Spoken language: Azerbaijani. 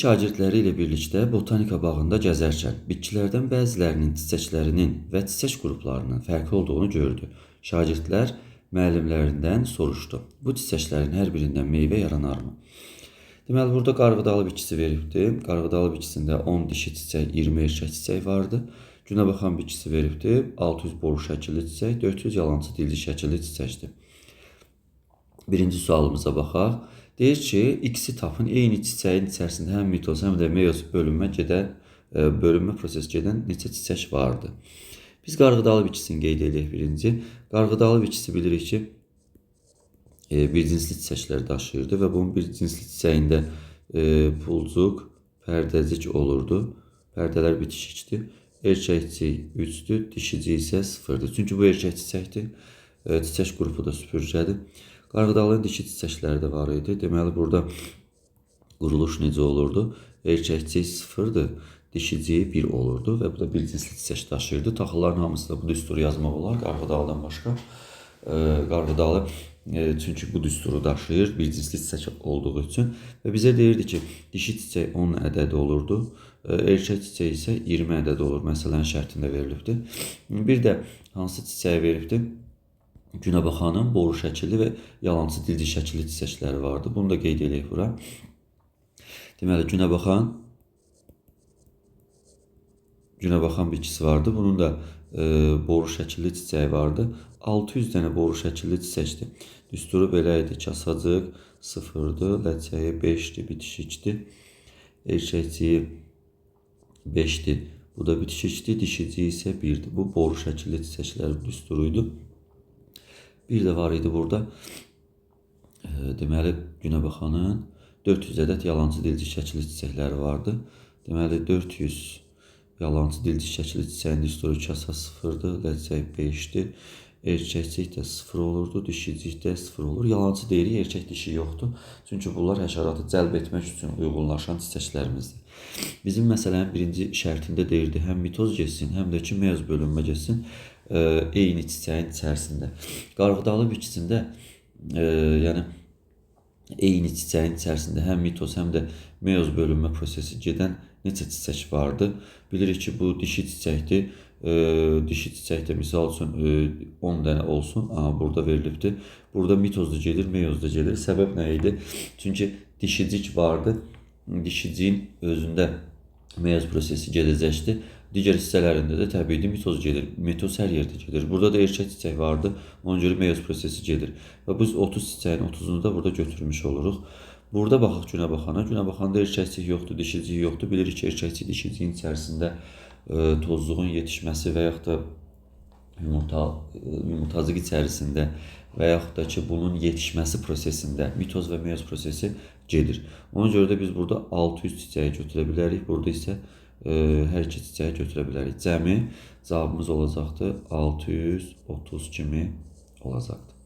Şagirdləri ilə birlikdə botanika bağında gəzərkən bitkilərdən bəzilərinin çiçəklərinin və çiçək qruplarının fərqli olduğunu gördü. Şagirdlər müəllimlərindən soruşdu. Bu çiçəklərin hər birindən meyvə yaranarmı? Deməli, burada qarğıdalı bitkisi veribdi. Qarğıdalı bitkisində 10 dişi çiçək, 20 erkək çiçək vardı. Günəbaxan bitkisi veribdi. 600 boru şəkilli çiçək, 400 yalancı dilli şəkilli çiçəkdir. Birinci sualımıza baxaq. Deyir ki, ikisi tapın eyni çiçəyin içərisində həm mitoz, həm də meyoz bölünmə prosesi gedən neçə çiçək vardı. Biz qarğıdalı bitkisini qeyd edək birinci. Qarğıdalı bitkisi bilirik ki, bir cinsli çiçəklər daşıyırdı və bunun bir cinsli çiçəyində pulcuq, pərdəcik olurdu. Pərdələr bitişikdir. Erkəkcik 3-dür, dişicik isə 0-dır. Çünki bu erkək çiçəkdir. Çiçək qrupu da süpürgədir. Qarğıdalın dişi çiçəkləri də var idi. Deməli, burada quruluş necə olurdu? Erkəkcik 0-dır, dişicik 1 olurdu və bu da bir cinsli çiçək daşıyırdı. Taxılların hamısında bu düsturu yazmaq olar, qarğıdalıdan başqa. Qarğıdalı çünki bu düsturu daşıyır, bir cinsli çiçək olduğu üçün. Və bizə deyirdi ki, dişi çiçək 10 ədəd olurdu, erkək çiçək isə 20 ədəd olur. Məsələnin şərtində verilibdi. Bir də hansı çiçəyi veribdi? Günəbaxanın boru şəkilli və yalancı dilli şəkilli çiçəkləri vardı. Bunu da qeyd edək bura. Deməli, Günəbaxan bitkisi vardı. Bunun da boru şəkilli çiçəyi vardı. 600 dənə boru şəkilli çiçəkdir. Düsturu belə idi. Kasacıq 0-dır, ləçəyi 5-dir, bitişikdir. Erkəkciyi 5-dir. Bu da bitişikdir, dişiciyi isə 1-dir. Bu boru şəkilli çiçəklərin düsturuydu. Bir də var idi burada. Deməli, Günəbaxanın 400 ədəd yalancı dilci şəkilli çiçəkləri vardı. Deməli, 400 yalancı dilci şəkilli çiçəyin düsturu kasa 0-dır, ləçək 5-dir. Erkəkcik də 0 olurdu, dişicik də 0 olur. Yalancı deyirik, erkək dişi yoxdur. Çünki bunlar həşəratı cəlb etmək üçün uyğunlaşan çiçəklərimizdir. Bizim məsələnin birinci şərtində deyirdi, həm mitoz getsin, həm də ki, meyoz bölünmə getsin eyni çiçəyin içərisində. Qarğıdalı bitkisində yəni eyni çiçəyin içərisində həm mitoz, həm də meyoz bölünmə prosesi gedən neçə çiçək vardı? Bilirik ki, bu dişi çiçəkdir. Dişi çiçəkdə misal üçün 10 dənə olsun. Burada verilibdir. Burada mitoz da gedir, meyoz da gedir. Səbəb nə idi? Çünki dişicik vardı. Dişiciyin özündə meyoz prosesi gedəcəkdir. Digər hissələrində də təbii mitoz gedir. Mitoz hər yerdə gedir. Burada da erkək çiçək vardı. Ona görə meyoz prosesi gedir. Və biz 30 çiçəyin 30'unu da burada götürmüş oluruq. Burada baxaq Günəbaxana. Günəbaxanda erkəkcik yoxdur, dişicik yoxdur. Bilirik ki, erkəkcik dişiciyin içərisində tozluğun yetişməsi və yaxud da yumurtacıq içərisində və yaxud da ki, bunun yetişməsi prosesində mitoz və meyoz prosesi gedir. Ona görə də biz burada 600 çiçəyi götürə bilərik. Burada isə hər iki çiçəyi götürə bilərik. Cəmi cavabımız olacaqdır 630 kimi olacaqdır.